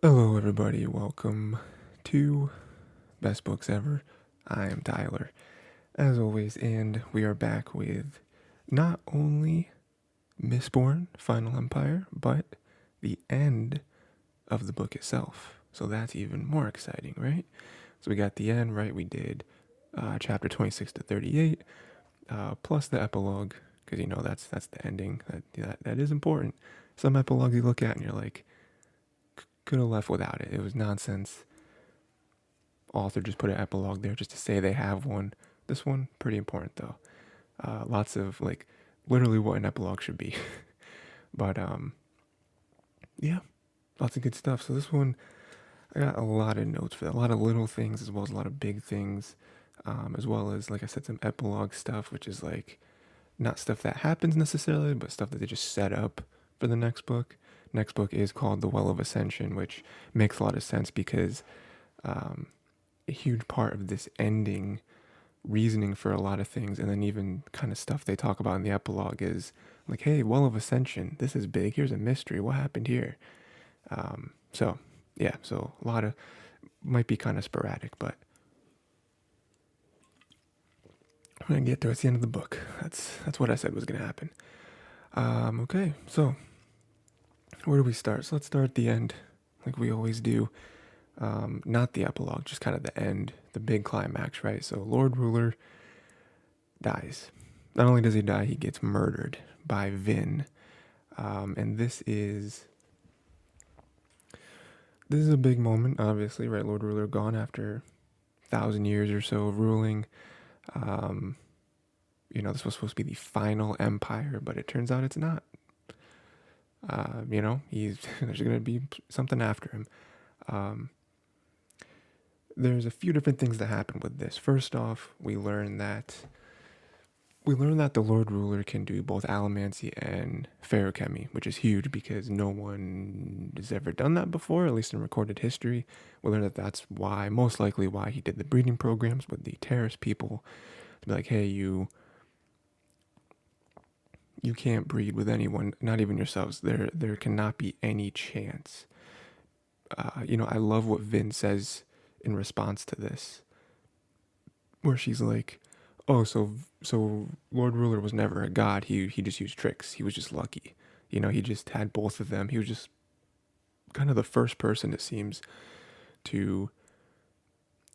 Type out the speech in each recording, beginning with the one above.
Hello, everybody. Welcome to Best Books Ever. I am Tyler, as always, and we are back with not only Mistborn, Final Empire, but the end of the book itself. So that's even more exciting, right? So we got the end, right? We did chapter 26 to 38, plus the epilogue, because that's the ending. That is important. Some epilogues you look at and you're like, could have left without it. It was nonsense. Author just put an epilogue there just to say they have one. This one, pretty important though. Lots of literally what an epilogue should be. But yeah, lots of good stuff. So this one, I got a lot of notes for that. A lot of little things as well as a lot of big things, as well as like I said, some epilogue stuff, which is like not stuff that happens necessarily, but stuff that they just set up for the next book. Next book is called The Well of Ascension, which makes a lot of sense because um, a huge part of this ending reasoning for a lot of things, and then even kind of stuff they talk about in the epilogue is like, hey, Well of Ascension, this is big. Here's a mystery. What happened here? So yeah, so a lot of might be kind of sporadic, but we're gonna get to it. It's the end of the book. That's what I said was gonna happen. Okay, so where do we start? So let's start at the end, like we always do. Not the epilogue, just kind of the end, the big climax, right? So Lord Ruler dies. Not only does he die, he gets murdered by Vin. And this is a big moment, obviously, right? Lord Ruler gone after 1,000 years or so of ruling. Um, this was supposed to be the final empire, but it turns out it's not. He's there's gonna be something after him. Um, there's a few different things that happen with this. First off, we learn that the Lord Ruler can do both allomancy and feruchemy, which is huge because no one has ever done that before, at least in recorded history. We learn that that's why, most likely, why he did the breeding programs with the terrorist people to be like, hey, you can't breed with anyone, not even yourselves. There cannot be any chance. I love what Vin says in response to this, where she's like, "Oh, so Lord Ruler was never a god. He just used tricks. He was just lucky. He just had both of them. He was just kind of the first person, it seems, to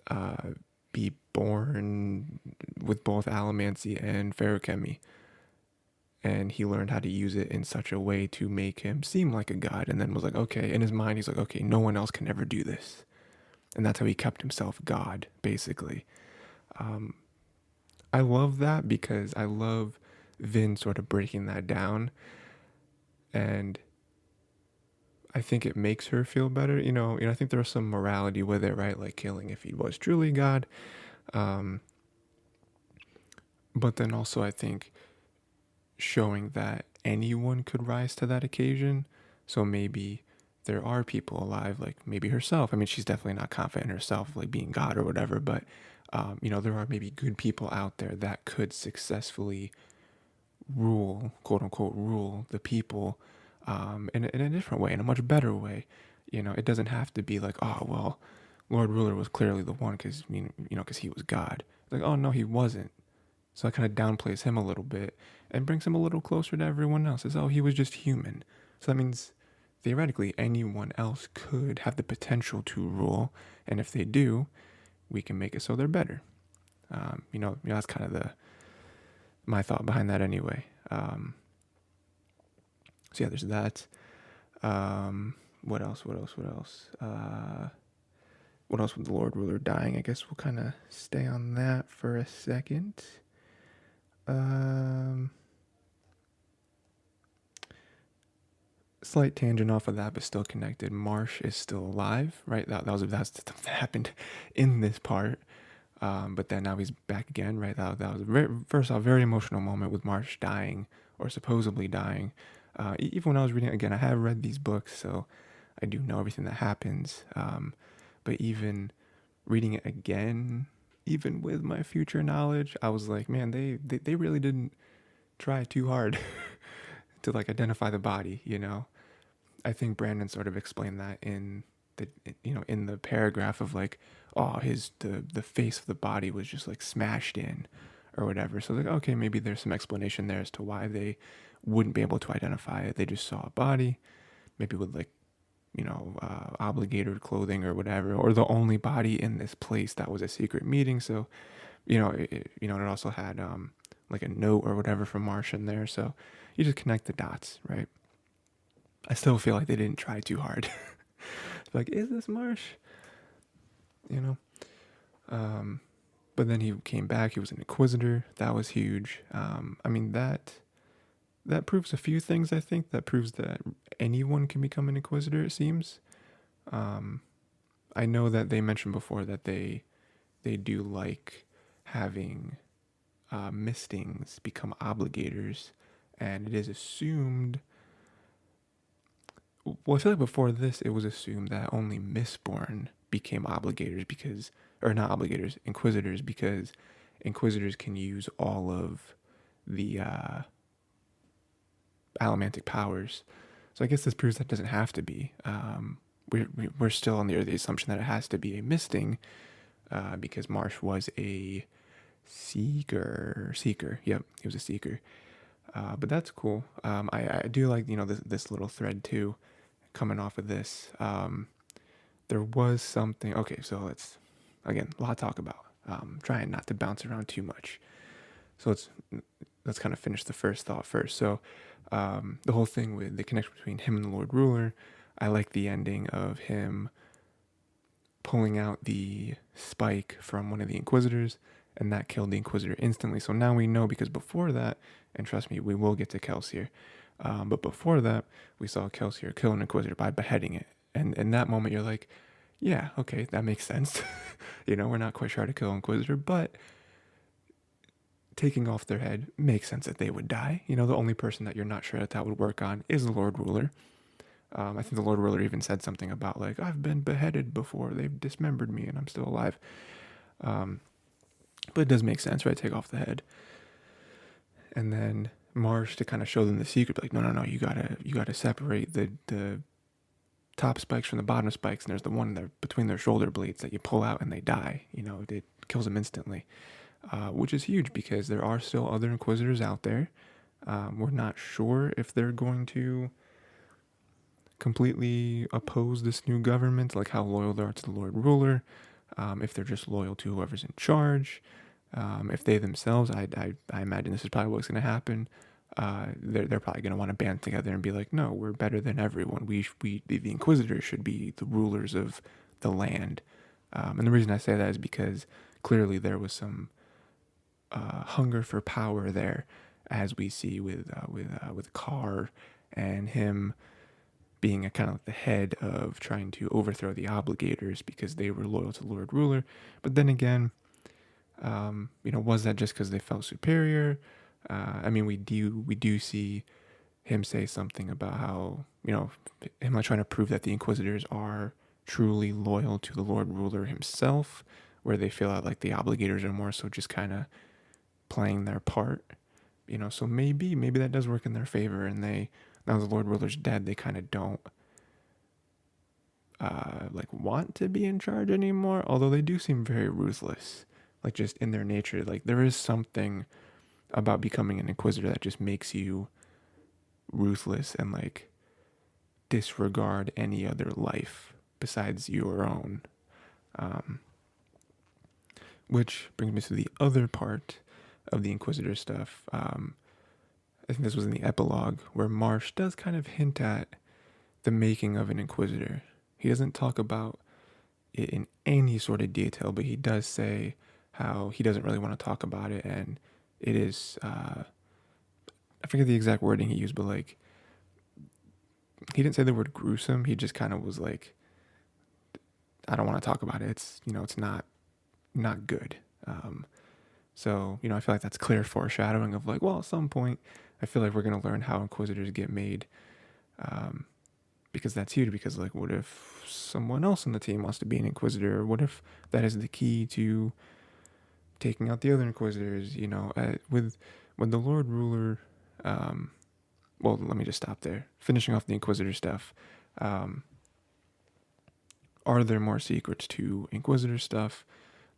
uh, be born with both allomancy and feruchemy, and he learned how to use it in such a way to make him seem like a god. And then was like, okay, in his mind, he's like, okay, no one else can ever do this, and that's how he kept himself God, basically. Um, I love that because I love Vin sort of breaking that down, and I think it makes her feel better. I think there's some morality with it, right? Like killing if he was truly God. Um, but then also I think showing that anyone could rise to that occasion. So maybe there are people alive, like maybe herself. I mean, she's definitely not confident in herself, like being God or whatever, but there are maybe good people out there that could successfully rule, quote unquote, rule the people in a different way, in a much better way. It doesn't have to be like, oh, well, Lord Ruler was clearly the one because he was God. It's like, oh, no, he wasn't. So that kind of downplays him a little bit and brings him a little closer to everyone else. As oh, he was just human. So that means theoretically anyone else could have the potential to rule, and if they do, we can make it so they're better. That's kind of the my thought behind that anyway. So yeah, there's that. What else? What else? What else? What else with the Lord Ruler dying? I guess we'll kind of stay on that for a second. Um, Slight tangent off of that, but still connected. Marsh is still alive, right? That's stuff that happened in this part. But then now he's back again, right? That was first off very emotional moment with Marsh dying or supposedly dying. Even when I was reading it again, I have read these books, so I do know everything that happens. But even reading it again, even with my future knowledge, I was like, man, they really didn't try too hard to like identify the body. I think Brandon sort of explained that in in the paragraph of like, oh, the face of the body was just like smashed in or whatever. So like, okay, maybe there's some explanation there as to why they wouldn't be able to identify it. They just saw a body, maybe with like, obligator clothing or whatever, or the only body in this place that was a secret meeting. So, it also had like a note or whatever from Marsh in there. So you just connect the dots, right? I still feel like they didn't try too hard. Like, is this Marsh? You know? But then he came back. He was an Inquisitor. That was huge. I mean, that proves a few things, I think. That proves that anyone can become an Inquisitor, it seems. I know that they mentioned before that they do like having mistings become obligators, and it is assumed. Well, I feel like before this, it was assumed that only Mistborn became obligators because, or not obligators, Inquisitors, because Inquisitors can use all of the allomantic powers. So I guess this proves that doesn't have to be. We're still under the assumption that it has to be a misting, because Marsh was a seeker. Yep, he was a seeker. But that's cool. I do like this little thread too, coming off of this. There was something. Okay, so let's talk about. Trying not to bounce around too much. So let's kind of finish the first thought first. So the whole thing with the connection between him and the Lord Ruler, I like the ending of him pulling out the spike from one of the Inquisitors, and that killed the Inquisitor instantly. So now we know, because before that, and trust me, we will get to Kelsier, but before that, we saw Kelsier kill an Inquisitor by beheading it. And in that moment, you're like, yeah, okay, that makes sense. We're not quite sure how to kill an Inquisitor, but taking off their head makes sense that they would die. The only person that you're not sure that would work on is the Lord Ruler. I think the Lord Ruler even said something about like, I've been beheaded before, they've dismembered me and I'm still alive. But it does make sense, right? Take off the head. And then Marsh, to kind of show them the secret, like, no, you gotta separate the top spikes from the bottom spikes, and there's the one there between their shoulder blades that you pull out and they die. It kills them instantly, which is huge because there are still other Inquisitors out there. We're not sure if they're going to completely oppose this new government, like how loyal they are to the Lord Ruler, if they're just loyal to whoever's in charge, if they themselves, I imagine this is probably what's going to happen. They're probably going to want to band together and be like, no, we're better than everyone. The Inquisitors should be the rulers of the land. And the reason I say that is because clearly there was some hunger for power there, as we see with Carr and him being a kind of like the head of trying to overthrow the obligators because they were loyal to Lord Ruler. But then again, was that just because they felt superior? I mean, we do see him say something about how, him like trying to prove that the Inquisitors are truly loyal to the Lord Ruler himself, where they feel like the obligators are more so just kind of playing their part. So maybe that does work in their favor, and now the Lord Ruler's dead, they kind of don't want to be in charge anymore, although they do seem very ruthless, like just in their nature. Like there is something about becoming an Inquisitor that just makes you ruthless and like disregard any other life besides your own. Which brings me to the other part of the Inquisitor stuff. I think this was in the epilogue where Marsh does kind of hint at the making of an Inquisitor. He doesn't talk about it in any sort of detail, but he does say how he doesn't really want to talk about it, and it is, I forget the exact wording he used, but like, he didn't say the word gruesome. He just kind of was like, I don't want to talk about it. It's, it's not good. So, I feel like that's clear foreshadowing of like, well, at some point, I feel like we're going to learn how Inquisitors get made. Because that's huge, because like, what if someone else on the team wants to be an Inquisitor? What if that is the key to taking out the other Inquisitors? With the Lord Ruler, well, let me just stop there. Finishing off the Inquisitor stuff. Are there more secrets to Inquisitor stuff?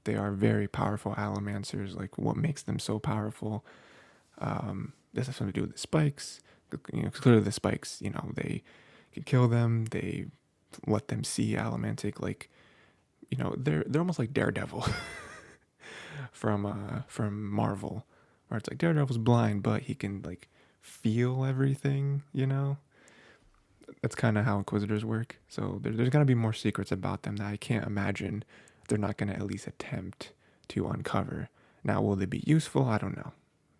They are very powerful allomancers. Like, what makes them so powerful? This has something to do with the spikes. You know, 'cause clearly the spikes, you know, they could kill them. They let them see allomantic. Like, you know, they're almost like Daredevil from Marvel, where it's like Daredevil's blind, but he can like feel everything. You know, that's kind of how Inquisitors work. So there's got to be more secrets about them that I can't imagine they're not going to at least attempt to uncover. Now, will they be useful? I don't know.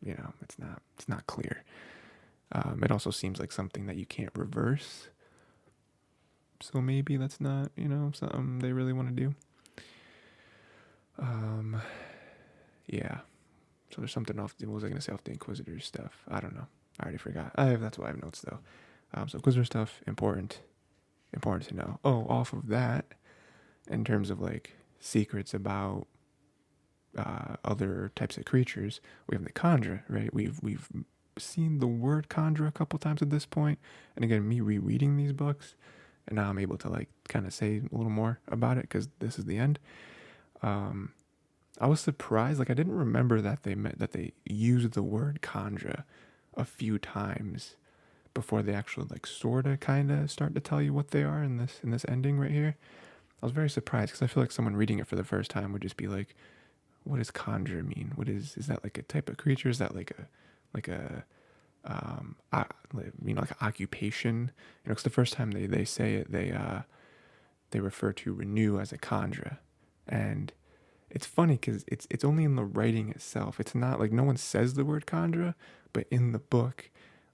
You know, it's not clear. It also seems like something that you can't reverse. So maybe that's not, you know, something they really want to do. Yeah. So there's something off. What was I going to say off the Inquisitor stuff? I don't know. I already forgot. That's why I have notes though. So Inquisitor stuff, important to know. Oh, off of that, in terms of like secrets about other types of creatures, we have the Khandra, right? We've seen the word Khandra a couple times at this point, and again, me rereading these books, and now I'm able to like kind of say a little more about it because this is the end. I was surprised, like I didn't remember that they used the word Khandra a few times before they actually like sorta kind of start to tell you what they are in this ending right here. I was very surprised because I feel like someone reading it for the first time would just be like, what does conjure mean? What is that like a type of creature? Is that like a you know, like an occupation? You know, because the first time they say it, they refer to renew as a khandra, and it's funny because it's only in the writing itself. It's not like no one says the word khandra, but in the book,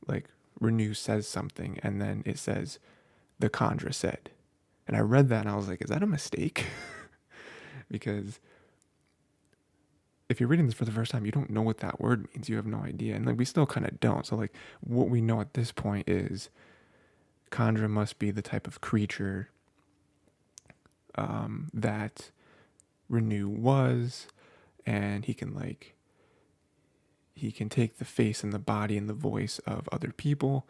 like renew says something, and then it says the khandra said, and I read that and I was like, is that a mistake? Because if you're reading this for the first time, you don't know what that word means. You have no idea. And like we still kind of don't. So like what we know at this point is Khandra must be the type of creature that Renew was, and he can take the face and the body and the voice of other people.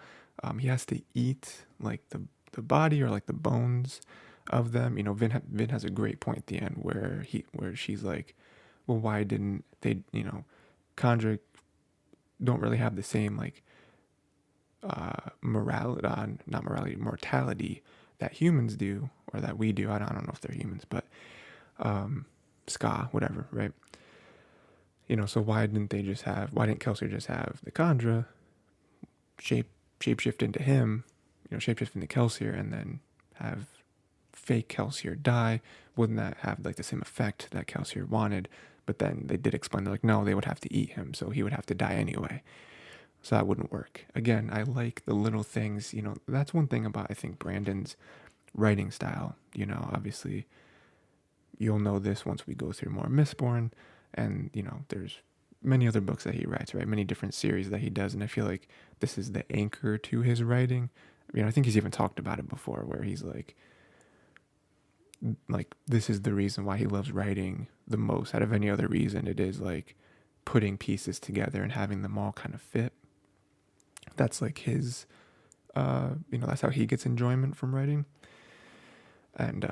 He has to eat like the body or like the bones of them. You know, Vin has a great point at the end where she's like, well, why didn't they, you know, Khandra don't really have the same like mortality that humans do, or that we do. I don't know if they're humans, but ska, whatever, right? You know, so why didn't Kelsier just have the Khandra shapeshift into him, you know, shapeshift into Kelsier, and then have fake Kelsier die? Wouldn't that have like the same effect that Kelsier wanted? But then they did explain, they're like, no, they would have to eat him, so he would have to die anyway. So that wouldn't work. Again, I like the little things, you know, that's one thing about, I think, Brandon's writing style. You know, obviously, you'll know this once we go through more Mistborn, and, you know, there's many other books that he writes, right? Many different series that he does, and I feel like this is the anchor to his writing. You know, I think he's even talked about it before, where he's like this is the reason why he loves writing the most out of any other reason. It is like putting pieces together and having them all kind of fit. That's like his you know, that's how he gets enjoyment from writing. And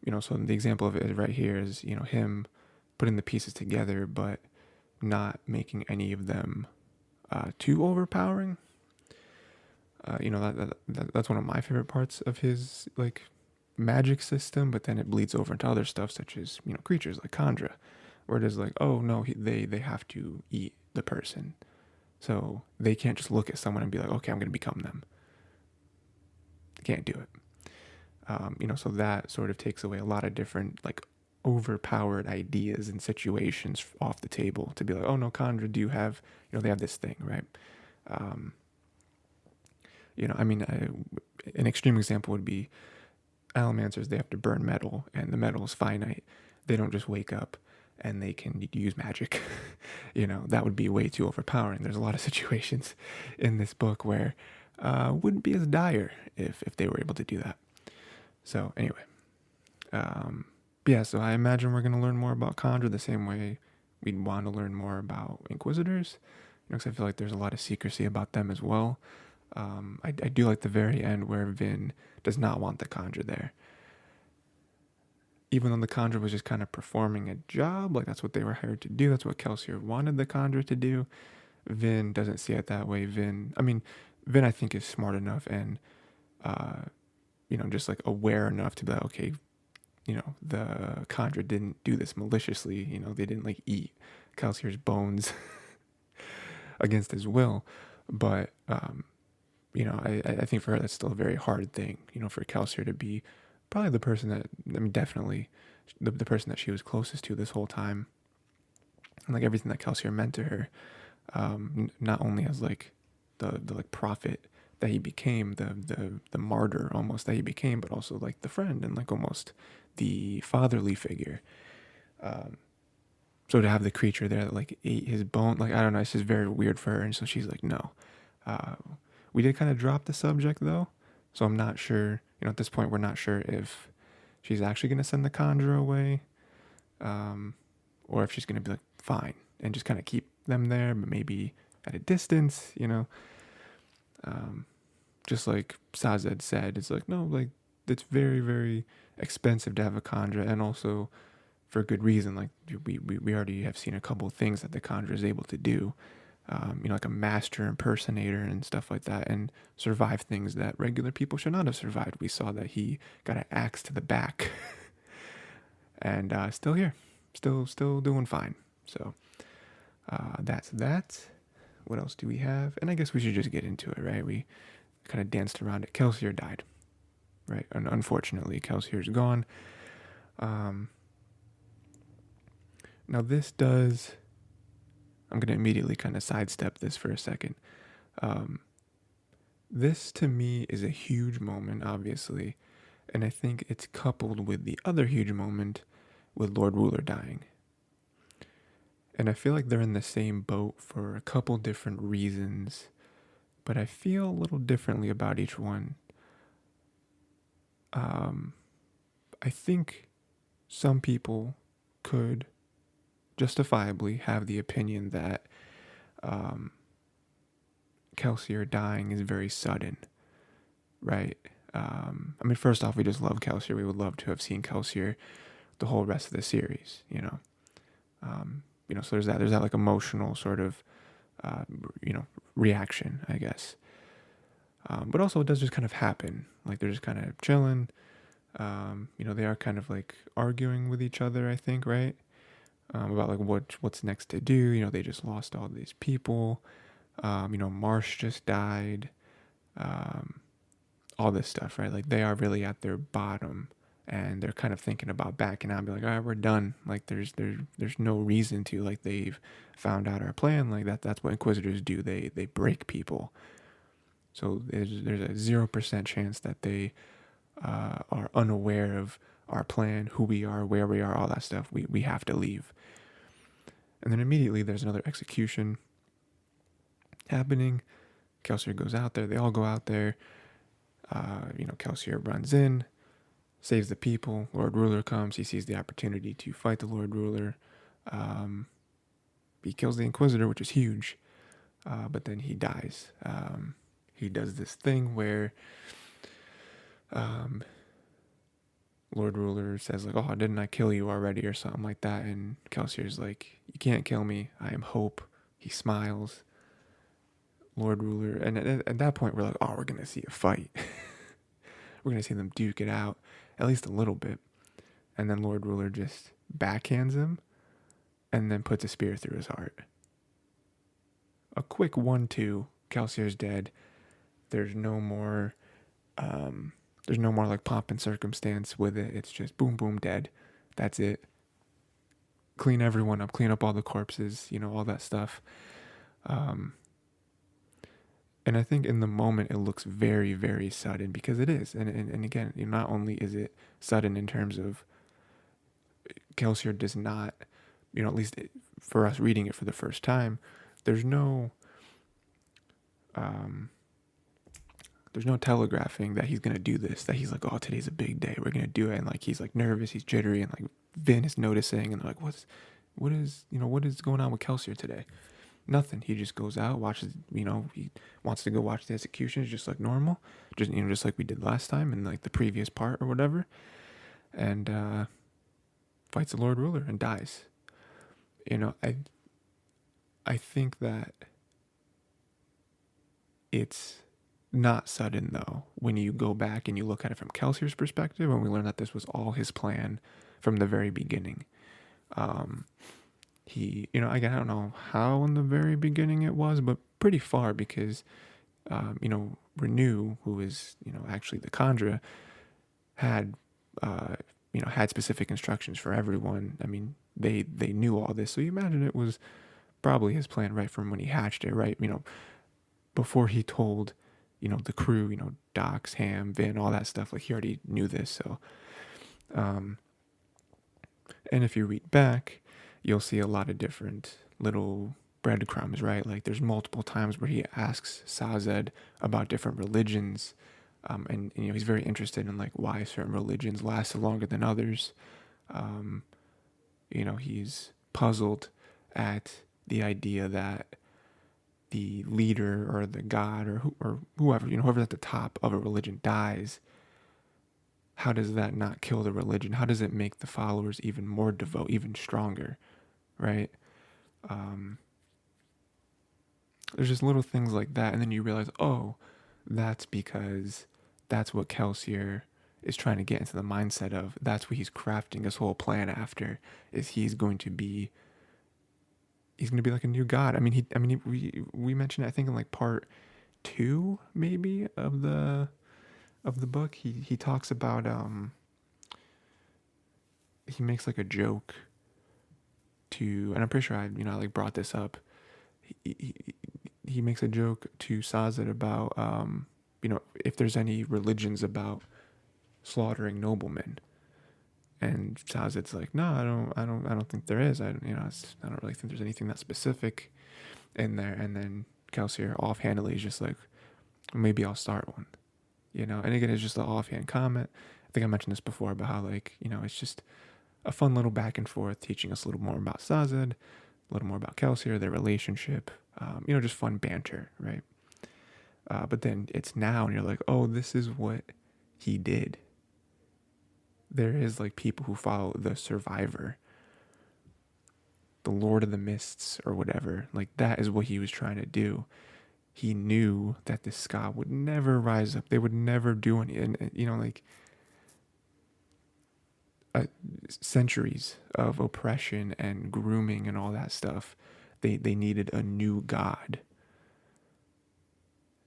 you know, so the example of it right here is, you know, him putting the pieces together but not making any of them too overpowering. You know, that's one of my favorite parts of his like magic system, but then it bleeds over into other stuff such as, you know, creatures like Khandra, where it is like, oh no, they have to eat the person, so they can't just look at someone and be like, okay, I'm gonna become them. They can't do it. You know, so that sort of takes away a lot of different like overpowered ideas and situations off the table to be like, oh no, Khandra do have, you know, they have this thing, right? You know, I mean, an extreme example would be allomancers. They have to burn metal, and the metal is finite. They don't just wake up and they can use magic. You know, that would be way too overpowering. There's a lot of situations in this book where wouldn't be as dire if they were able to do that. So anyway, yeah, so I imagine we're going to learn more about Khandra the same way we'd want to learn more about Inquisitors, you know, because I feel like there's a lot of secrecy about them as well. I do like the very end where Vin does not want the Khandra there. even though the Conjure was just kind of performing a job, like that's what they were hired to do, that's what Kelsier wanted the Conjure to do. Vin doesn't see it that way. Vin I think is smart enough and uh, just like aware enough to be like, okay, the Conjure didn't do this maliciously. They didn't like eat Kelsier's bones against his will. But I think for her that's still a very hard thing. For Kelsier to be probably the person that, definitely the person that she was closest to this whole time, and like everything that Kelsier meant to her, not only as like the like prophet that he became, the martyr almost that he became, but also like the friend and like almost the fatherly figure. So to have the creature there that like ate his bone, like I don't know, it's just very weird for her. And so she's like, no. Uh, we did kind of drop the subject though, so I'm not sure. At this point, we're not sure if she's actually gonna send the Conjure away, or if she's gonna be like fine and just kind of keep them there, but maybe at a distance. Just like Sazed said, it's like no, like it's very very expensive to have a Conjure, and also for good reason. Like we already have seen a couple of things that the Conjure is able to do, like a master impersonator and stuff like that, and survive things that regular people should not have survived. We saw that he got an axe to the back, and still here, still doing fine. So that's that. What else do we have? And I guess we should just get into it, right? We kind of danced around it. Kelsier died, right? And unfortunately, Kelsier's gone. Now this does, I'm going to immediately kind of sidestep this for a second. This to me is a huge moment, obviously, and I think it's coupled with the other huge moment with Lord Ruler dying. And I feel like they're in the same boat for a couple different reasons, but I feel a little differently about each one. I think some people could justifiably have the opinion that Kelsier dying is very sudden, right? First off, we just love Kelsier. We would love to have seen Kelsier the whole rest of the series, so there's that like emotional sort of, reaction, I guess. But also it does just kind of happen. Like they're just kind of chilling. They are kind of like arguing with each other, I think, right? About like what's next to do. They just lost all these people. Marsh just died. All this stuff, right? Like they are really at their bottom, and they're kind of thinking about backing out and be like, all right, we're done. Like there's no reason to, like they've found out our plan. Like that's what Inquisitors do. They break people. So there's a 0% chance that they are unaware of our plan, who we are, where we are, all that stuff. We have to leave. And then immediately there's another execution happening. Kelsier goes out there. They all go out there. Kelsier runs in, saves the people. Lord Ruler comes. He sees the opportunity to fight the Lord Ruler. He kills the Inquisitor, which is huge. But then he dies. He does this thing where Lord Ruler says like, oh, didn't I kill you already, or something like that? And Kelsier's like, you can't kill me. I am hope. He smiles. Lord Ruler, and at that point we're like, oh, we're gonna see a fight. We're gonna see them duke it out at least a little bit. And then Lord Ruler just backhands him and then puts a spear through his heart. A quick 1-2. Kelsier's dead. There's no more like pomp and circumstance with it. It's just boom, boom, dead. That's it. Clean everyone up. Clean up all the corpses. All that stuff. And I think in the moment it looks very, very sudden, because it is. And again, not only is it sudden in terms of Kelsier does not, at least for us reading it for the first time, there's no telegraphing that he's going to do this, that he's like, oh, today's a big day, we're going to do it. And like, he's like nervous, he's jittery, and like Vin is noticing, and they're like, what is going on with Kelsier today? Nothing. He just goes out, watches, he wants to go watch the executions just like normal, just like we did last time in like the previous part or whatever. And fights the Lord Ruler and dies. You know, I think that it's not sudden though when you go back and you look at it from Kelsier's perspective, when we learn that this was all his plan from the very beginning. He, again, I don't know how in the very beginning it was, but pretty far because, Renew, who is, actually the Khandra, had, had specific instructions for everyone. I mean, they knew all this, so you imagine it was probably his plan right from when he hatched it, right? Before he told, the crew, Docs, Ham, Vin, all that stuff. Like he already knew this, so. And if you read back, you'll see a lot of different little breadcrumbs, right? Like there's multiple times where he asks Sazed about different religions, and he's very interested in like why certain religions last longer than others. He's puzzled at the idea that the leader or the god or whoever, whoever's at the top of a religion dies. How does that not kill the religion? How does it make the followers even more devout, even stronger, right? There's just little things like that, and then you realize, oh, that's because that's what Kelsier is trying to get into the mindset of. That's what he's crafting his whole plan after. Is he's going to be like a new god. We mentioned, I think in like part 2 maybe of the book, he talks about he makes like a joke to, and I'm pretty sure I like brought this up. He makes a joke to Sazed about if there's any religions about slaughtering noblemen, and Sazed's like, no, I don't think there is. I don't really think there's anything that specific in there. And then Kelsier offhandedly is just like, maybe I'll start one, And again, it's just an offhand comment. I think I mentioned this before about how like it's just a fun little back and forth, teaching us a little more about Sazed, a little more about Kelsier, their relationship. Just fun banter, right? But then it's now, and you're like, oh, this is what he did. There is like people who follow the Survivor, the Lord of the Mists, or whatever. Like that is what he was trying to do. He knew that the Ska would never rise up. They would never do any, and centuries of oppression and grooming and all that stuff. They needed a new god,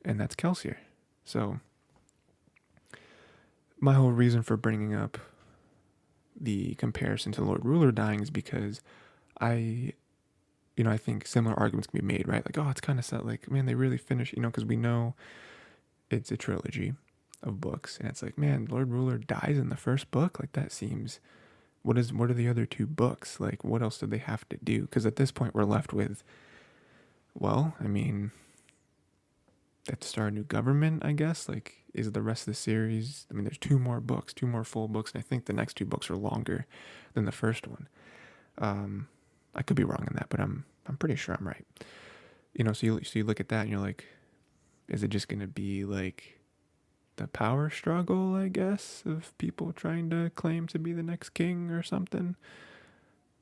and that's Kelsier. So my whole reason for bringing up the comparison to Lord Ruler dying is because I think similar arguments can be made, right? Like, oh, it's kind of sad. Like, man, they really finished, because we know it's a trilogy of books, and it's like, man, Lord Ruler dies in the first book. Like, that seems. What are the other 2 books? Like, what else did they have to do? Because at this point, we're left with, well, they have to start a new government, I guess. Like, is the rest of the series? There's 2 more books, 2 more full books, and I think the next 2 books are longer than the first one. I could be wrong on that, but I'm pretty sure I'm right. So you look at that and you're like, is it just gonna be like the power struggle, I guess, of people trying to claim to be the next king or something?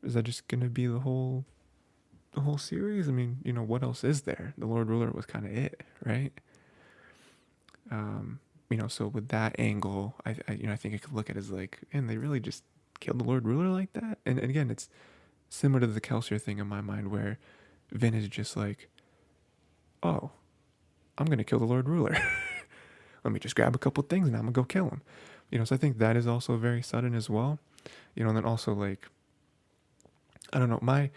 Is that just gonna be the whole series? What else is there? The Lord Ruler was kind of it, right? So with that angle, I think I could look at it as like, man, they really just killed the Lord Ruler like that. And again, it's similar to the Kelsier thing in my mind, where Vin is just like, oh, I'm gonna kill the Lord Ruler. Let me just grab a couple things and I'm gonna go kill him. So I think that is also very sudden as well. And then also like, I don't know, my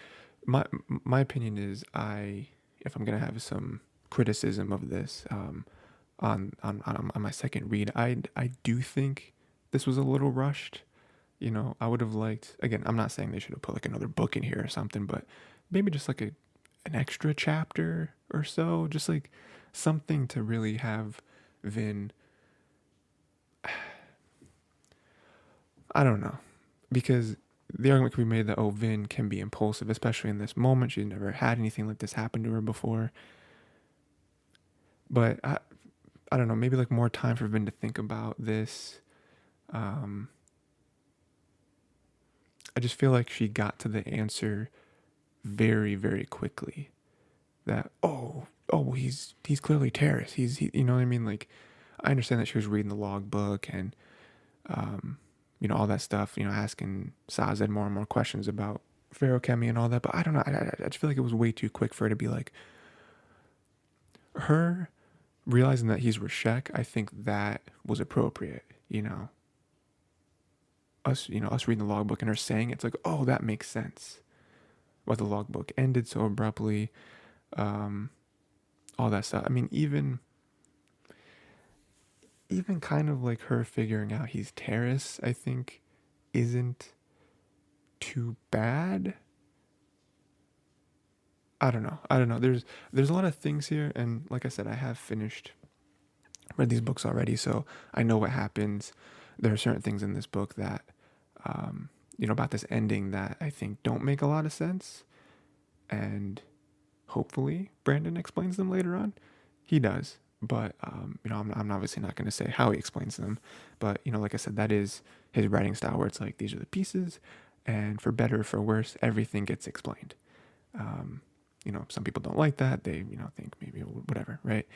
opinion is, if I'm gonna have some criticism of this, on my second read, I do think this was a little rushed. I would have liked, again, I'm not saying they should have put like another book in here or something, but maybe just like an extra chapter or so, just like something to really have Vin. I don't know, because the argument could be made that, oh, Vin can be impulsive, especially in this moment. She's never had anything like this happen to her before. But I don't know, maybe like more time for Vin to think about this. I just feel like she got to the answer very, very quickly. That he's clearly Terrace. You know what I mean? Like, I understand that she was reading the logbook and all that stuff. Asking Sazed more and more questions about ferrochemy and all that. But I don't know. I just feel like it was way too quick for her to be like her realizing that he's Rashek. I think that was appropriate. Us reading the logbook and her saying it's like, oh, that makes sense. Why the logbook ended so abruptly. All that stuff. I mean, even kind of like her figuring out he's Terrace, I think, isn't too bad. I don't know. There's a lot of things here, and like I said, I have read these books already, so I know what happens. There are certain things in this book that, about this ending that I think don't make a lot of sense, and hopefully Brandon explains them later on. He does, but I'm obviously not going to say how he explains them. But like I said, that is his writing style, where it's like these are the pieces, and for better or for worse, everything gets explained. Some people don't like that. They think maybe whatever, right?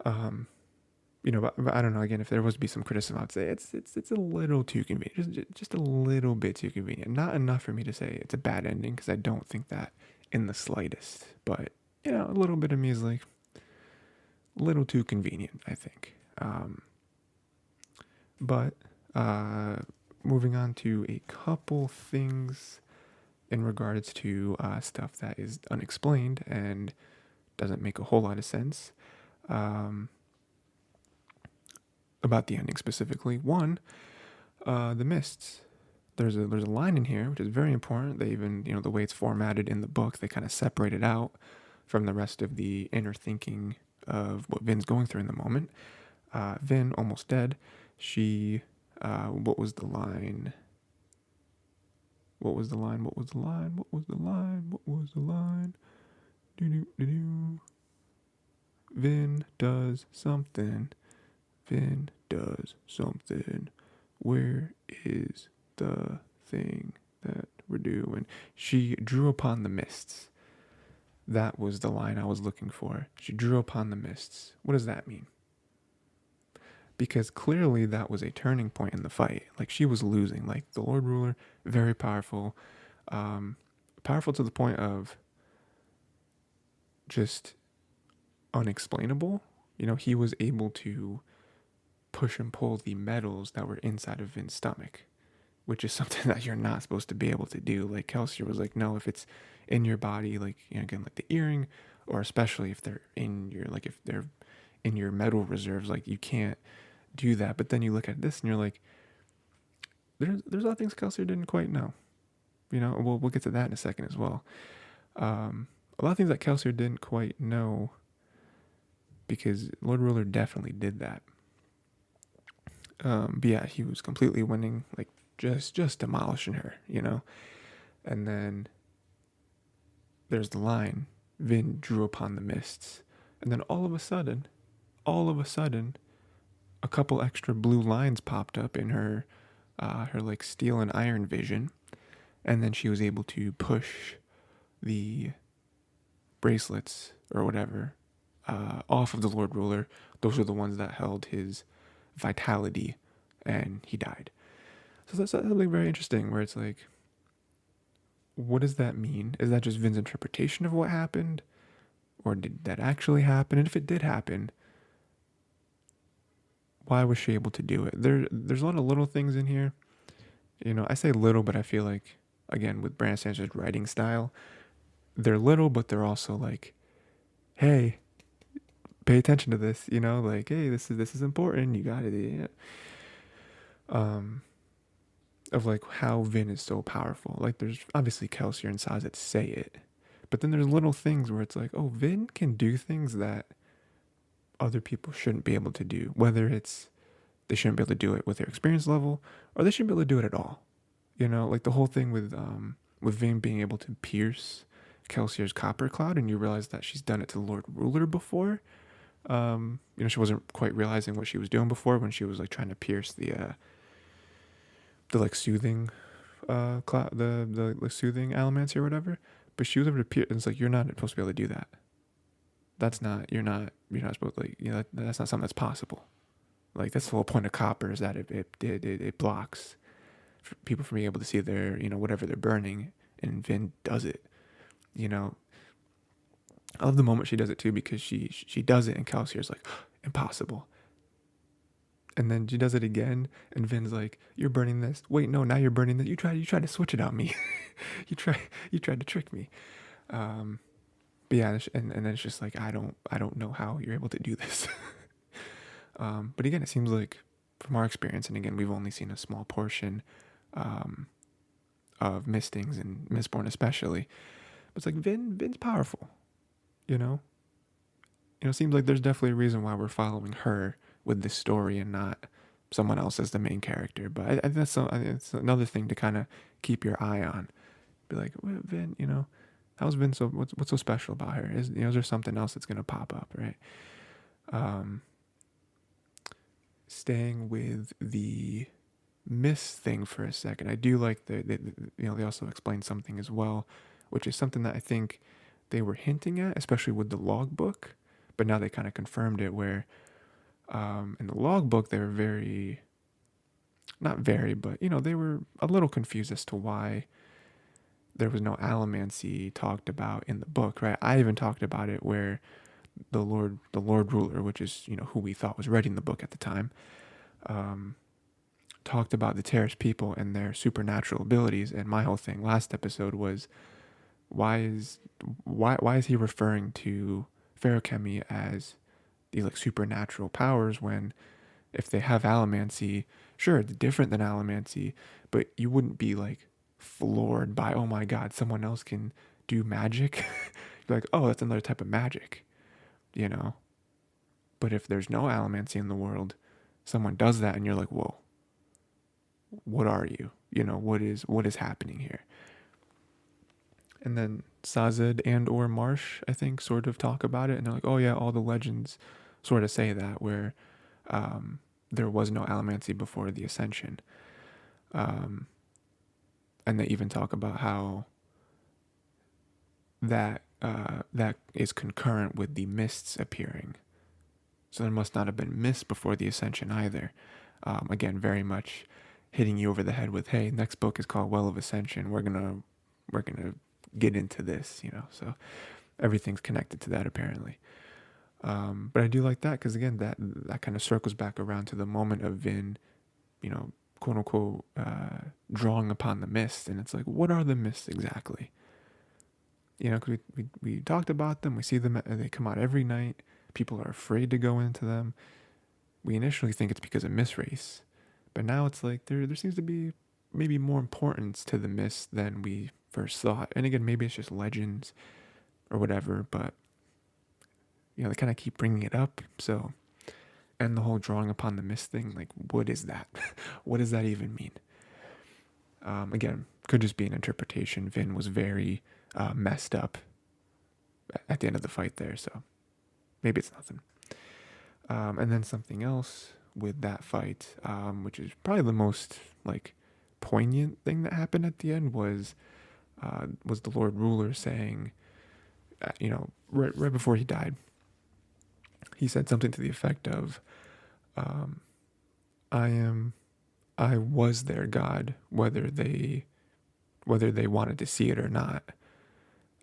But I don't know. Again, if there was to be some criticism, I'd say it's a little too convenient, just a little bit too convenient. Not enough for me to say it's a bad ending, because I don't think that in the slightest. But a little bit of me is like a little too convenient, I think. But moving on to a couple things in regards to stuff that is unexplained and doesn't make a whole lot of sense. About the ending specifically. One, the mists. There's a line in here which is very important. They even, the way it's formatted in the book, they kind of separate it out from the rest of the inner thinking of what Vin's going through in the moment. Vin, almost dead. She, what was the line? What was the line? What was the line? What was the line? What was the line? Do. Vin does something. Vin does something. Where is the thing that we're doing? She drew upon the mists. That was the line I was looking for. She drew upon the mists. What does that mean? Because clearly that was a turning point in the fight. Like, she was losing. Like, the Lord Ruler, very powerful. Powerful to the point of just unexplainable. He was able to push and pull the metals that were inside of Vin's stomach, which is something that you're not supposed to be able to do. Like, Kelsier was like, no, if it's in your body, like, again, like the earring, or especially if they're in your, like, if they're in your metal reserves, like, you can't do that. But then you look at this and you're like, there's a lot of things Kelsier didn't quite know. We'll get to that in a second as well. A lot of things that Kelsier didn't quite know, because Lord Ruler definitely did that. But yeah, he was completely winning, like, just demolishing her, And then there's the line, Vin drew upon the mists. And then all of a sudden, a couple extra blue lines popped up in her like steel and iron vision. And then she was able to push the bracelets or whatever off of the Lord Ruler. Those were the ones that held his vitality, and he died. So that's something very interesting, where it's like, what does that mean? Is that just Vin's interpretation of what happened? Or did that actually happen? And if it did happen, why was she able to do it? There's a lot of little things in here. I say little, but I feel like, again, with Brandon Sanderson's writing style, they're little, but they're also like, hey, pay attention to this, like, hey, this is important. You got it. Yeah. Of like how Vin is so powerful. Like, there's obviously Kelsier and Saz that say it, but then there's little things where it's like, oh, Vin can do things that other people shouldn't be able to do. Whether it's they shouldn't be able to do it with their experience level, or they shouldn't be able to do it at all. Like the whole thing with Vin being able to pierce Kelsier's copper cloud, and you realize that she's done it to the Lord Ruler before. She wasn't quite realizing what she was doing before when she was like trying to pierce the like soothing the soothing allomancy or whatever, but she was able to appear, and it's like, you're not supposed to be able to do that. That's not, you're not supposed to, like, that's not something that's possible. Like, that's the whole point of copper, is that it blocks people from being able to see their, whatever they're burning, and Vin does it, you know. I love the moment she does it too, because she does it and Kelsier's like, impossible. And then she does it again, and Vin's like, "You're burning this. Wait, no, now you're burning that. You tried to switch it on me. you tried to trick me." But yeah, and then it's just like, I don't know how you're able to do this. But again, it seems like, from our experience, and again, we've only seen a small portion of Mistings and Mistborn especially. But it's like, Vin's powerful, you know. It seems like there's definitely a reason why we're following her with this story and not someone else as the main character. But I think it's another thing to kind of keep your eye on. Be like, well, Vin, how's Vin so? What's so special about her? Is there something else that's gonna pop up, right? Staying with the Miss thing for a second, I do like they also explain something as well, which is something that I think they were hinting at, especially with the logbook, but now they kind of confirmed it, where in the logbook they were not very, but they were a little confused as to why there was no allomancy talked about in the book, right? I even talked about it where the Lord Ruler, which is who we thought was writing the book at the time, talked about the Terrace people and their supernatural abilities. And my whole thing last episode was, why is he referring to Feruchemy as these like supernatural powers, when if they have allomancy, sure, it's different than allomancy, but you wouldn't be like floored by, oh my god, someone else can do magic. You're like, oh, that's another type of magic, But if there's no allomancy in the world, someone does that and you're like, whoa, what are you? What is happening here? And then Sazed and or Marsh, I think, sort of talk about it, and they're like, oh yeah, all the legends sort of say that, where there was no allomancy before the Ascension. And they even talk about how that is concurrent with the mists appearing. So there must not have been mists before the Ascension either. Again, very much hitting you over the head with, hey, next book is called Well of Ascension. We're gonna get into this, So everything's connected to that apparently. But I do like that, because again, that kind of circles back around to the moment of Vin, quote unquote, drawing upon the mist. And it's like, what are the mists exactly? Because we talked about them, we see them, they come out every night. People are afraid to go into them. We initially think it's because of mist race, but now it's like there seems to be maybe more importance to the mist than we first thought. And again, maybe it's just legends or whatever, but they kind of keep bringing it up. So, and the whole drawing upon the mist thing, like, what is that? What does that even mean? Again, could just be an interpretation. Vin was very messed up at the end of the fight there, so maybe it's nothing. And then something else with that fight, which is probably the most like poignant thing that happened at the end, was the Lord Ruler saying, right before he died, he said something to the effect of, I was their God, whether they wanted to see it or not.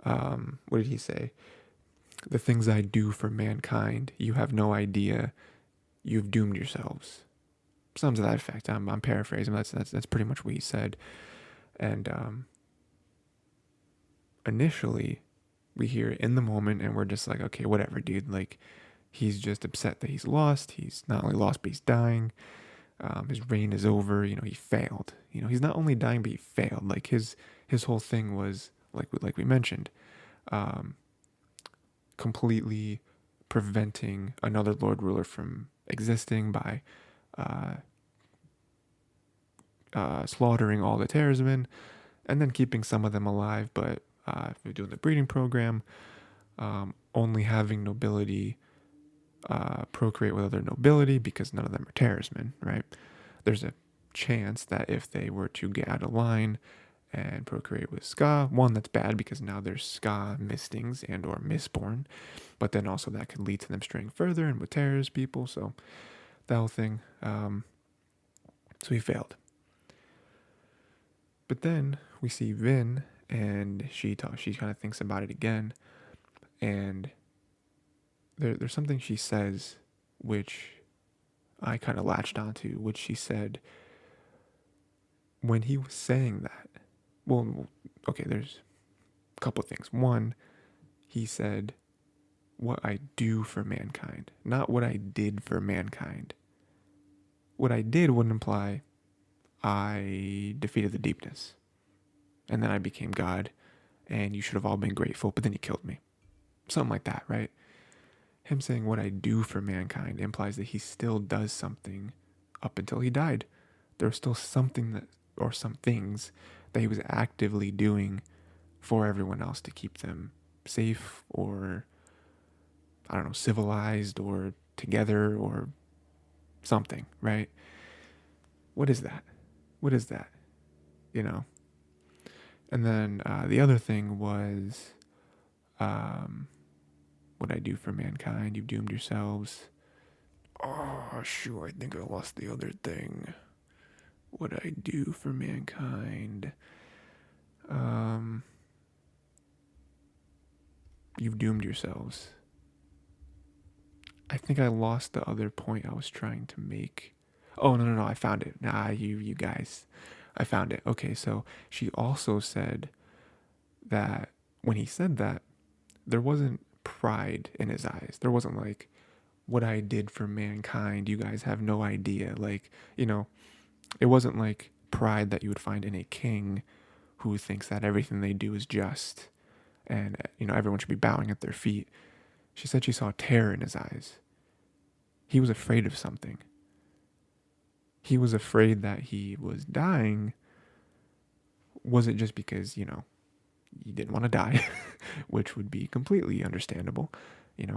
What did he say? The things I do for mankind, you have no idea. You've doomed yourselves. Something to that effect. I'm paraphrasing. That's pretty much what he said. And initially, we hear it in the moment, and we're just like, okay, whatever, dude. Like, he's just upset that he's lost. He's not only lost, but he's dying. His reign is over. He failed. He's not only dying, but he failed. Like, his whole thing was, like we mentioned, completely preventing another Lord Ruler from existing by slaughtering all the Terrorsmen, and then keeping some of them alive, but doing the breeding program, only having nobility procreate with other nobility, because none of them are Terrorsmen, right? There's a chance that if they were to get out of line and procreate with Ska, one, that's bad because now there's Ska mistings and or Mistborn, but then also that could lead to them straying further and with terrorist people, so that whole thing. So he failed. But then we see Vin, and she kind of thinks about it again, and there's something she says which I kind of latched onto, which she said when he was saying that. Well, okay, there's a couple of things. One, he said, what I do for mankind, not what I did for mankind. What I did would imply I defeated the deepness, and then I became God, and you should have all been grateful, but then you killed me. Something like that, right? Him saying what I do for mankind implies that he still does something up until he died. There was still something that, or some things that he was actively doing for everyone else to keep them safe or, I don't know, civilized or together or something, right? What is that? What is that? You know? And then the other thing was, what I do for mankind, you've doomed yourselves. Oh, sure, I think I lost the other thing. What I do for mankind. You've doomed yourselves. I think I lost the other point I was trying to make. Oh, no, I found it. Nah, you guys. I found it. Okay, so she also said that when he said that, there wasn't pride in his eyes. There wasn't like, what I did for mankind, you guys have no idea. Like, it wasn't like pride that you would find in a king who thinks that everything they do is just and, everyone should be bowing at their feet. She said she saw terror in his eyes. He was afraid of something. He was afraid that he was dying. Was it just because, he didn't want to die, which would be completely understandable,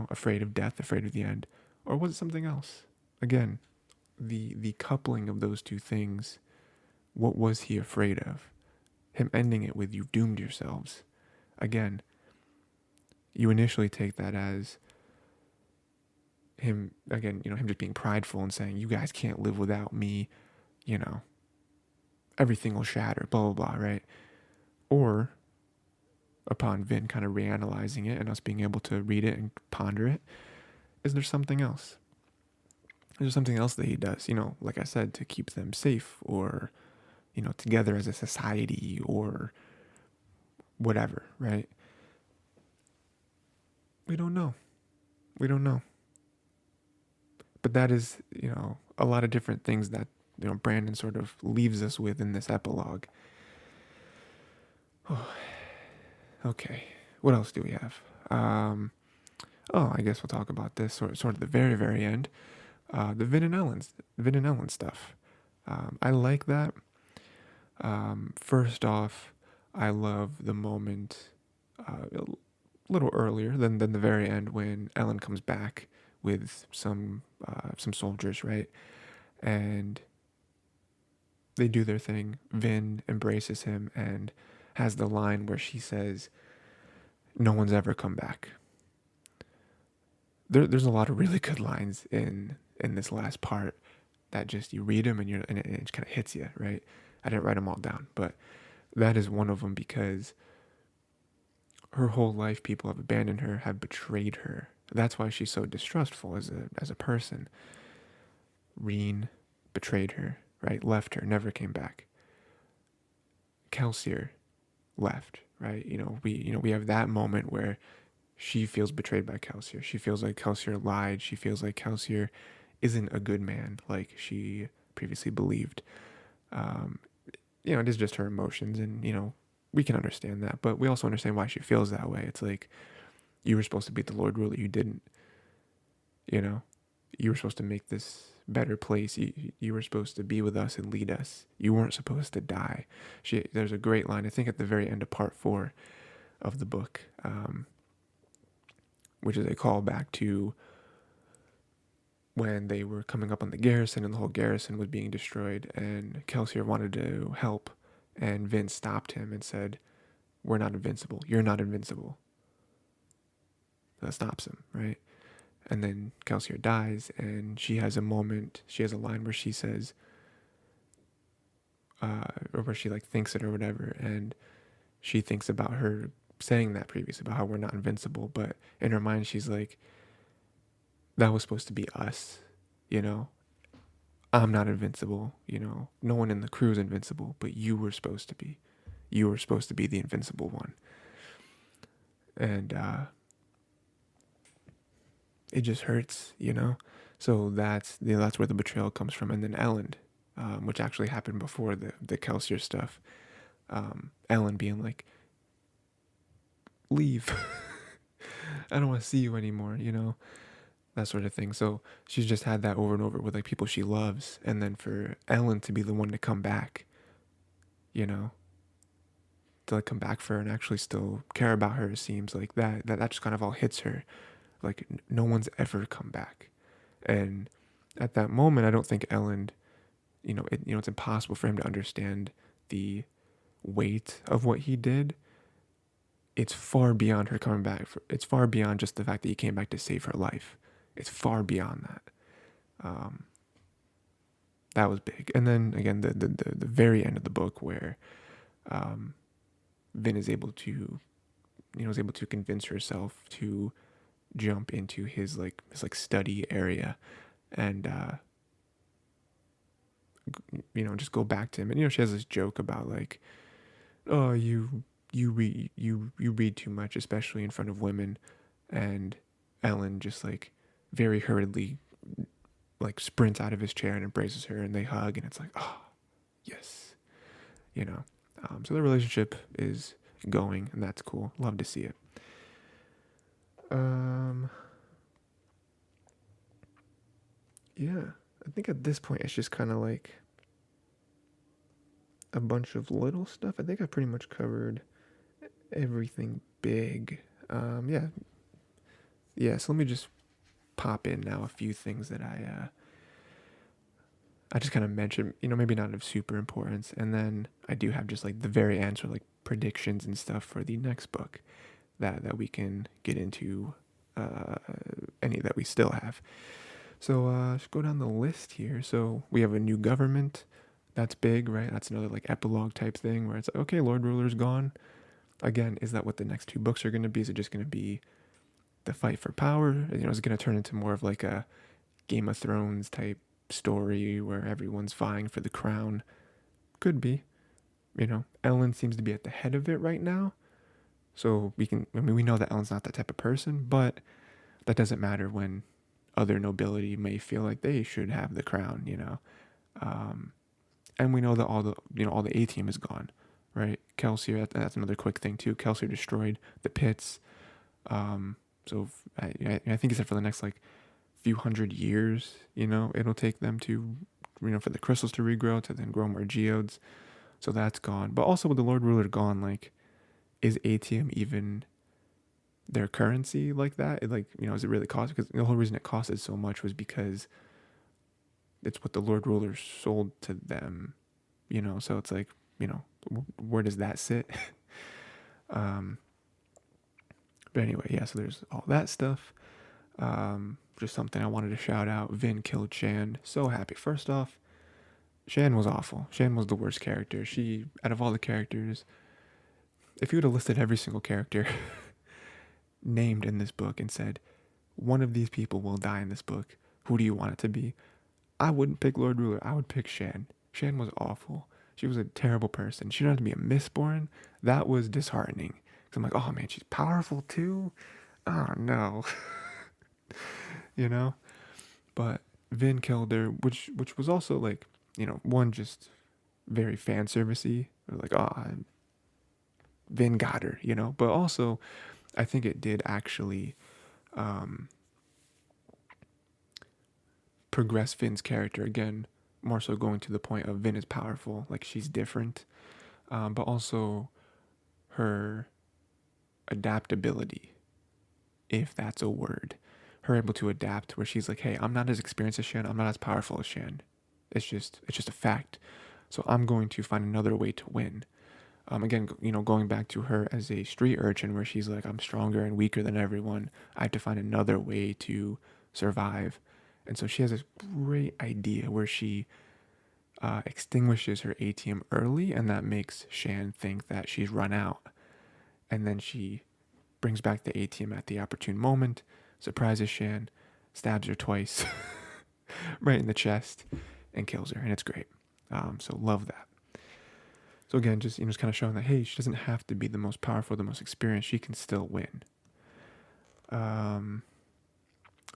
afraid of death, afraid of the end, or was it something else? Again, the coupling of those two things, what was he afraid of? Him ending it with, you've doomed yourselves. Again, you initially take that as him, again, him just being prideful and saying, you guys can't live without me, everything will shatter, blah, blah, blah, right? Or upon Vin kind of reanalyzing it and us being able to read it and ponder it, is there something else? Is there something else that he does, like I said, to keep them safe or, together as a society or whatever, right? We don't know. But that is, a lot of different things that, Brandon sort of leaves us with in this epilogue. Oh, okay. What else do we have? I guess we'll talk about this sort of the very, very end. The Vin and Ellen stuff. I like that. First off, I love the moment a little earlier than the very end when Ellen comes back with some soldiers, right? And they do their thing. Vin embraces him and has the line where she says, "No one's ever come back." There's a lot of really good lines in this last part that just you read them and it just kind of hits you, right? I didn't write them all down, but that is one of them because her whole life people have abandoned her, have betrayed her. That's why she's so distrustful as a person. Reen betrayed her, right? Left her, never came back. Kelsier left, right? We have that moment where she feels betrayed by Kelsier. She feels like Kelsier lied. She feels like Kelsier isn't a good man like she previously believed. It is just her emotions, and we can understand that, but we also understand why she feels that way. It's like, you were supposed to be the Lord ruler, you didn't. You were supposed to make this better place. You were supposed to be with us and lead us. You weren't supposed to die. There's a great line, I think at the very end of part 4 of the book, which is a callback to when they were coming up on the garrison and the whole garrison was being destroyed, and Kelsier wanted to help, and Vin stopped him and said, "We're not invincible. You're not invincible." That stops him, right? And then Kelsier dies, and she has a moment. She has a line where she says, or where she like thinks it or whatever, and she thinks about her saying that previously about how we're not invincible, but in her mind she's like, that was supposed to be us, you know. I'm not invincible, you know. No one in the crew is invincible, but you were supposed to be. You were supposed to be the invincible one, and it just hurts, you know. So that's where the betrayal comes from, and then Ellen, which actually happened before the Kelsier stuff. Ellen being like, leave. I don't want to see you anymore, you know, that sort of thing. So she's just had that over and over with like people she loves, and then for Ellen to be the one to come back, you know, to like come back for her and actually still care about her, it seems like that just kind of all hits her. Like no one's ever come back, and at that moment, I don't think Ellen, it's impossible for him to understand the weight of what he did. It's far beyond her coming back. It's far beyond just the fact that he came back to save her life. It's far beyond that. That was big. And then again, the very end of the book where Vin is able to, convince herself to jump into his study area, and just go back to him. And she has this joke about like, oh, you read too much, especially in front of women. And Ellen just like very hurriedly like sprints out of his chair and embraces her, and they hug, and it's like, oh yes, so the relationship is going, and that's cool. Love to see it. Yeah, I think at this point it's just kind of like a bunch of little stuff. I think I pretty much covered everything big. Yeah. So let me just pop in now a few things that I just kind of mentioned. Maybe not of super importance, and then I do have just like the very answer, like predictions and stuff for the next book that we can get into. Any that we still have. So let's go down the list here. So we have a new government. That's big, right? That's another like epilogue type thing where it's like, okay, Lord Ruler's gone. Again, is that what the next two books are going to be? Is it just going to be the fight for power? Is it going to turn into more of like a Game of Thrones type story where everyone's vying for the crown? Could be. Ellen seems to be at the head of it right now. So we know that Ellen's not that type of person, but that doesn't matter when other nobility may feel like they should have the crown, and we know that all the A team is gone, right? Kelsier, that's another quick thing too. Kelsier destroyed the pits. So I think he said for the next like few hundred years, it'll take them to, for the crystals to regrow to then grow more geodes. So that's gone. But also with the Lord Ruler gone, like, is ATM even their currency like that? Is it really cost? Because the whole reason it costed so much was because it's what the Lord Ruler sold to them, so it's like, where does that sit? But anyway, yeah, so there's all that stuff. Just something I wanted to shout out. Vin killed Shan. So happy. First off, Shan was awful. Shan was the worst character. She, out of all the characters, if you would have listed every single character named in this book and said, one of these people will die in this book, who do you want it to be? I wouldn't pick Lord Ruler. I would pick Shan. Shan was awful. She was a terrible person. She didn't have to be a Mistborn. That was disheartening. Because I'm like, oh man, she's powerful too? Oh no. But Vin killed her, which was also like, one, just very fan servicey. Like, oh, Vin got her, But also, I think it did actually progress Vin's character again, more so going to the point of Vin is powerful, like she's different, but also her adaptability, if that's a word, her able to adapt where she's like, hey, I'm not as experienced as Shan, I'm not as powerful as Shan. It's just a fact. So I'm going to find another way to win. Again, going back to her as a street urchin where she's like, I'm stronger and weaker than everyone. I have to find another way to survive. And so she has this great idea where she extinguishes her ATM early, and that makes Shan think that she's run out. And then she brings back the ATM at the opportune moment, surprises Shan, stabs her twice right in the chest, and kills her. And it's great. So love that. So again, just kind of showing that, hey, she doesn't have to be the most powerful, the most experienced. She can still win.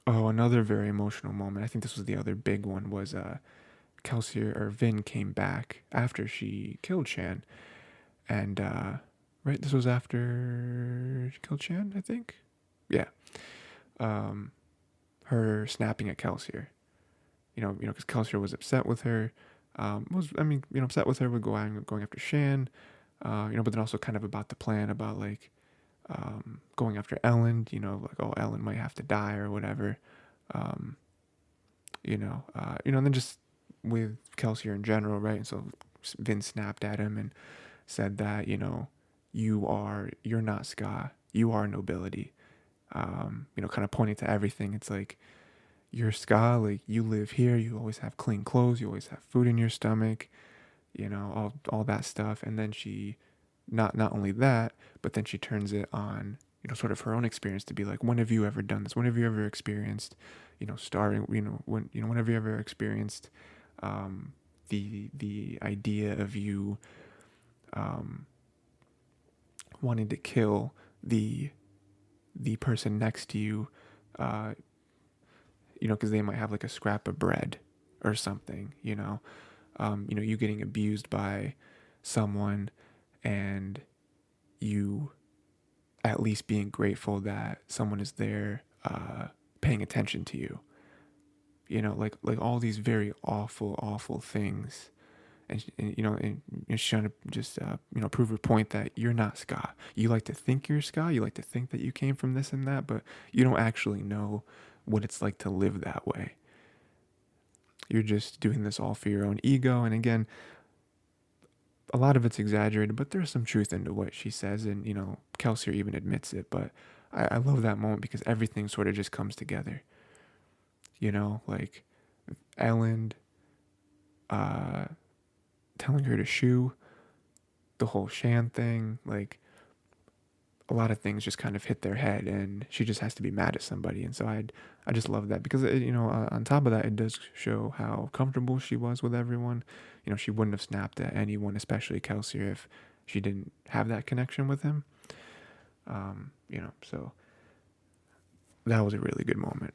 Another very emotional moment. I think this was the other big one. Was Kelsier or Vin came back after she killed Shan, and right, this was after she killed Shan, I think. Yeah. Her snapping at Kelsier. Because Kelsier was upset with her. Upset with her with going after Shan. But then also kind of about the plan about like going after Ellen. Like, oh, Ellen might have to die or whatever. And then just with Kelsier in general, right? And so Vin snapped at him and said that you're not Ska, you are nobility. Kind of pointing to everything. It's like, you're Ska, like you live here, you always have clean clothes, you always have food in your stomach, all that stuff. And then she, not only that, but then she turns it on, sort of her own experience to be like, when have you ever done this? When have you ever experienced, starving? Whenever you ever experienced the idea of you wanting to kill the person next to you, because they might have like a scrap of bread or something, you getting abused by someone and you at least being grateful that someone is there paying attention to you, like all these very awful things. And she's trying to just prove her point that you're not Ska. You like to think you're Ska. You like to think that you came from this and that, but you don't actually know what it's like to live that way. You're just doing this all for your own ego. And again, a lot of it's exaggerated, but there's some truth into what she says, and Kelsier even admits it. But I love that moment because everything sort of just comes together. Like Ellen telling her to shoo, the whole Shan thing, like a lot of things just kind of hit their head, and she just has to be mad at somebody. And so I just love that because on top of that, it does show how comfortable she was with everyone. She wouldn't have snapped at anyone, especially Kelsier, if she didn't have that connection with him. So that was a really good moment.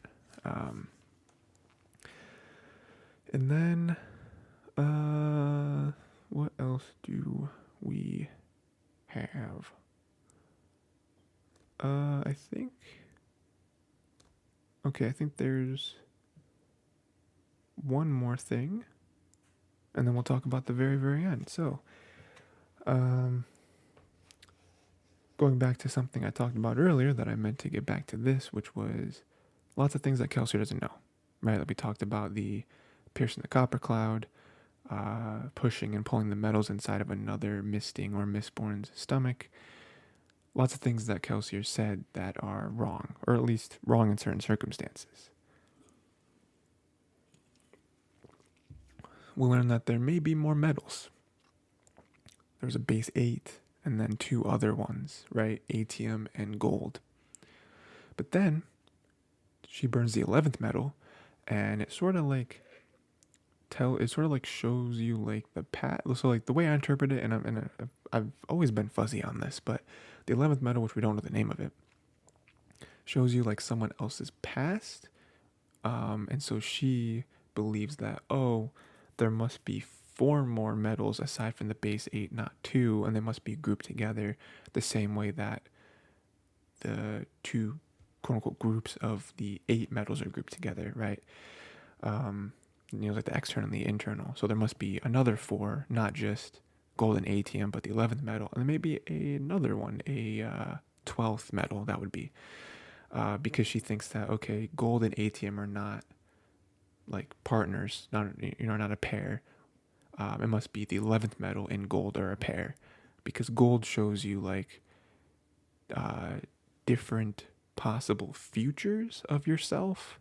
And then what else do we have? I think there's one more thing, and then we'll talk about the very, very end. So, going back to something I talked about earlier that I meant to get back to this, which was lots of things that Kelsier doesn't know, right? That we talked about the piercing the copper cloud, pushing and pulling the metals inside of another misting or Mistborn's stomach. Lots of things that Kelsier said that are wrong, or at least wrong in certain circumstances. We learned that there may be more metals. There's a base 8 and then 2 other ones, right? Atium and gold. But then she burns the 11th metal, and it sort of like shows you like the path. So like the way I interpret it, and I've always been fuzzy on this, but the 11th metal, which we don't know the name of it, shows you like someone else's past. And so she believes that, there must be 4 more metals aside from the base 8, not 2, and they must be grouped together the same way that the 2 quote unquote groups of the 8 metals are grouped together, right? Like the external and the internal. So there must be another 4, not just gold and atium, but the 11th metal, and then maybe another one, a 12th metal, that would be. because she thinks that, okay, gold and atium are not like partners, not a pair. It must be the 11th metal and gold are a pair, because gold shows you like uh, different possible futures of yourself,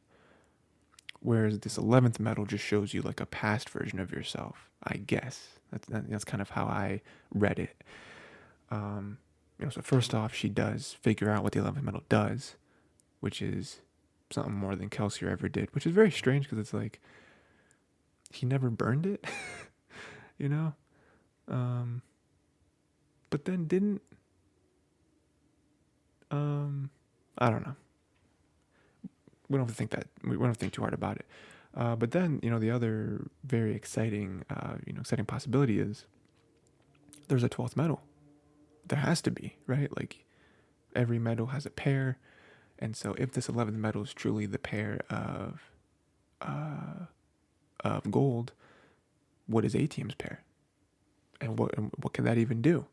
whereas this 11th metal just shows you like a past version of yourself. I guess that's kind of how I read it. So first off, she does figure out what the 11th metal does, which is something more than Kelsier ever did, which is very strange because it's like he never burned it, you know. Um, but then didn't I don't know. We don't have to think that we don't have to think too hard about it. But then the other very exciting exciting possibility is there's a 12th metal. There has to be, right? Like every metal has a pair, and so if this 11th metal is truly the pair of gold, what is atium's pair, and what can that even do?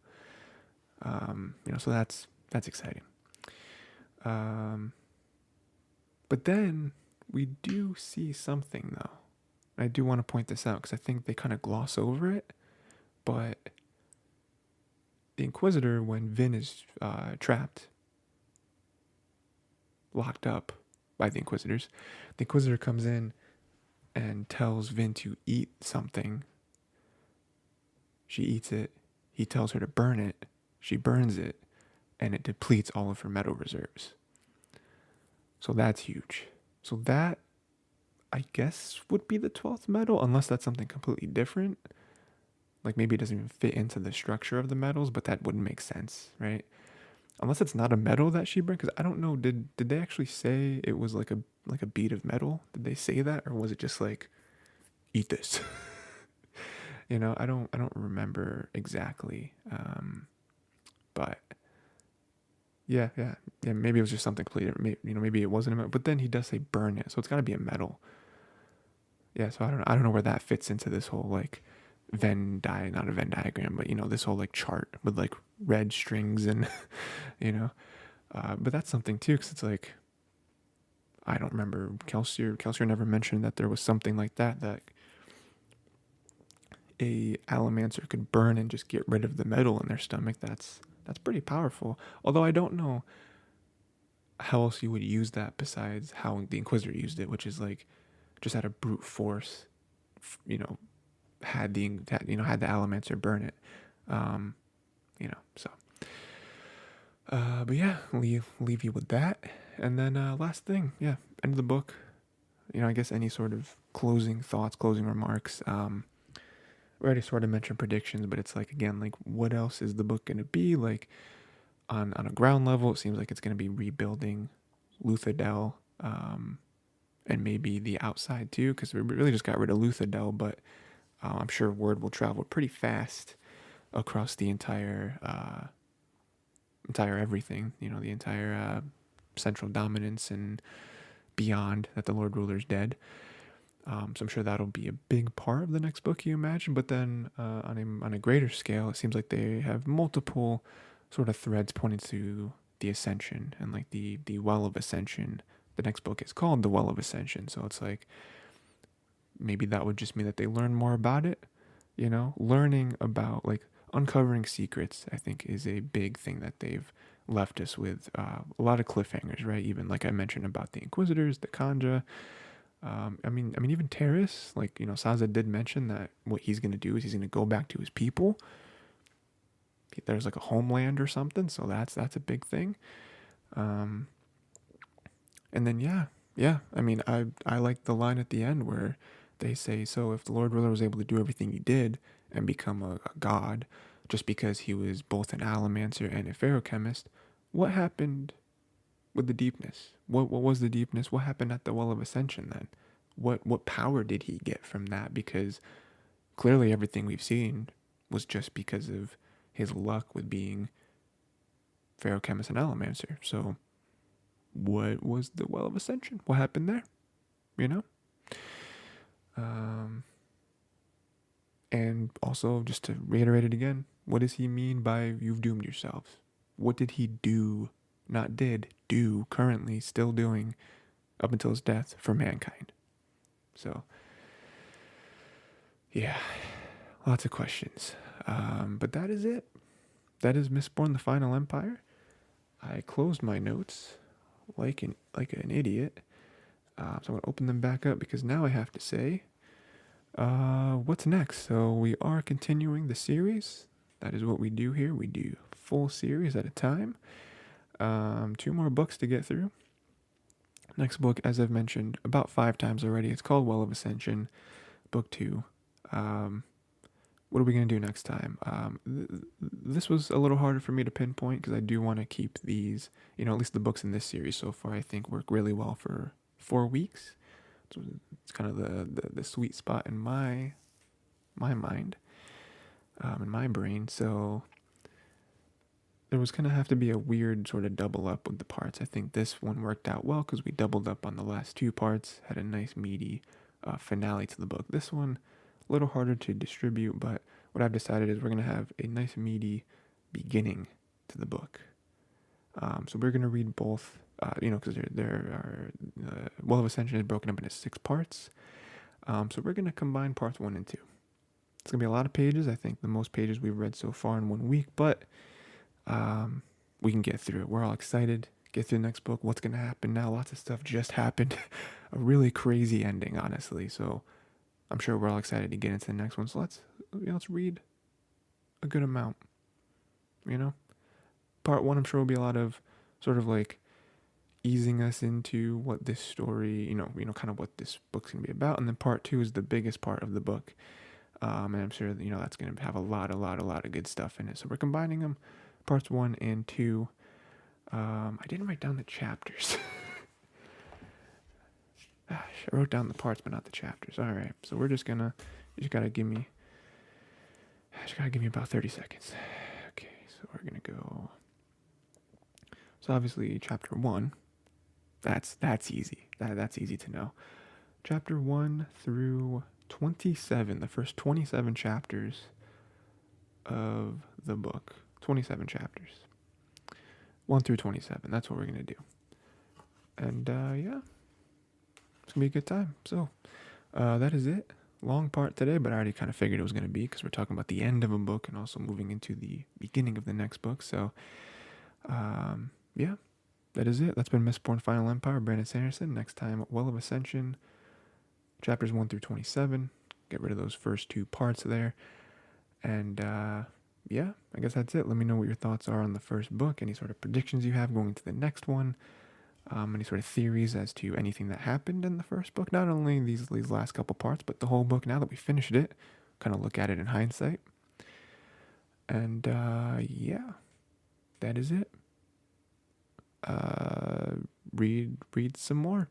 So that's exciting. But then we do see something though. I do want to point this out because I think they kind of gloss over it. But the Inquisitor, when Vin is trapped, locked up by the Inquisitors, the Inquisitor comes in and tells Vin to eat something. She eats it. He tells her to burn it. She burns it, and it depletes all of her metal reserves. So that's huge. So that, I guess, would be the 12th metal, unless that's something completely different. Like maybe it doesn't even fit into the structure of the metals, but that wouldn't make sense, right? Unless it's not a metal that she burned, because I don't know. Did they actually say it was like a bead of metal? Did they say that, or was it just like eat this? I don't remember exactly. But yeah. Maybe it was just something completely different. Maybe it wasn't a metal, but then he does say burn it, so it's got to be a metal. Yeah, so I don't know where that fits into this whole like not a Venn diagram, but this whole like chart with like red strings and but that's something too, because it's like I don't remember Kelsier never mentioned that there was something like that a Allomancer could burn and just get rid of the metal in their stomach. That's pretty powerful. Although I don't know how else you would use that besides how the Inquisitor used it, which is like just out of brute force, had the Allomancer burn it, so. But yeah, leave you with that, and then last thing, yeah, end of the book. I guess any sort of closing thoughts, closing remarks. We already sort of mentioned predictions, but it's like again, like what else is the book gonna be like? On a ground level, it seems like it's gonna be rebuilding Luthadel, and maybe the outside too, because we really just got rid of Luthadel, but I'm sure word will travel pretty fast across the entire everything, the entire central dominance and beyond, that the Lord Ruler's dead. So I'm sure that'll be a big part of the next book, you imagine. But then on a greater scale, it seems like they have multiple sort of threads pointing to the Ascension and like the Well of Ascension. The next book is called The Well of Ascension. So it's like maybe that would just mean that they learn more about it. Learning about like uncovering secrets, I think, is a big thing that they've left us with. A lot of cliffhangers, right? Even like I mentioned about the Inquisitors, the Kanja. I mean, even Terrace, like, Saza did mention that what he's going to do is he's going to go back to his people. There's like a homeland or something. So that's a big thing. And then, yeah. I mean, I like the line at the end where they say, so if the Lord Ruler was able to do everything he did and become a god just because he was both an allomancer and a feruchemist, what happened with the deepness? What was the deepness? What happened at the Well of Ascension then? What power did he get from that? Because clearly everything we've seen was just because of his luck with being feruchemist and allomancer. So what was the Well of Ascension? What happened there? And also, just to reiterate it again, what does he mean by you've doomed yourselves? What did he do not did, do, currently, still doing, up until his death for mankind. So, yeah, lots of questions. But that is it. That is Mistborn: The Final Empire. I closed my notes like an idiot. So I'm going to open them back up because now I have to say what's next. So we are continuing the series. That is what we do here. We do full series at a time. 2 more books to get through. Next book, as I've mentioned about 5 times already, it's called Well of Ascension, Book 2. What are we going to do next time? This was a little harder for me to pinpoint because I do want to keep these, at least the books in this series so far, I think work really well for 4 weeks. So it's kind of the sweet spot in my mind, in my brain. So there was going to have to be a weird sort of double up with the parts. I think this one worked out well because we doubled up on the last 2 parts, had a nice meaty finale to the book. This one, a little harder to distribute, but what I've decided is we're going to have a nice meaty beginning to the book. So we're going to read both, because there are, Well of Ascension is broken up into 6 parts. So we're going to combine parts 1 and 2. It's going to be a lot of pages. I think the most pages we've read so far in 1 week, but we can get through it. We're all excited. Get through the next book. What's going to happen now? Lots of stuff just happened. A really crazy ending, honestly. So I'm sure we're all excited to get into the next one. So let's read a good amount. Part 1, I'm sure will be a lot of sort of like easing us into what this story, kind of what this book's gonna be about. And then part 2 is the biggest part of the book, and I'm sure that, that's gonna have a lot of good stuff in it. So we're combining them, parts 1 and 2. I didn't write down the chapters. I wrote down the parts, but not the chapters. All right, so you just gotta give me about 30 seconds. Okay, so we're gonna go. So obviously, chapter 1, that's easy. That's easy to know. Chapter 1 through 27, the first 27 chapters of the book. 27 chapters. 1 through 27. That's what we're gonna do. And yeah. It's going to be a good time. So, that is it. Long part today, but I already kind of figured it was going to be because we're talking about the end of a book and also moving into the beginning of the next book. So, yeah, that is it. That's been Mistborn: Final Empire, Brandon Sanderson. Next time, Well of Ascension, chapters 1 through 27. Get rid of those first 2 parts there. And, yeah, I guess that's it. Let me know what your thoughts are on the first book, any sort of predictions you have going to the next one. Any sort of theories as to anything that happened in the first book, not only these last couple parts, but the whole book now that we finished it, kind of look at it in hindsight. And yeah, that is it. Read some more.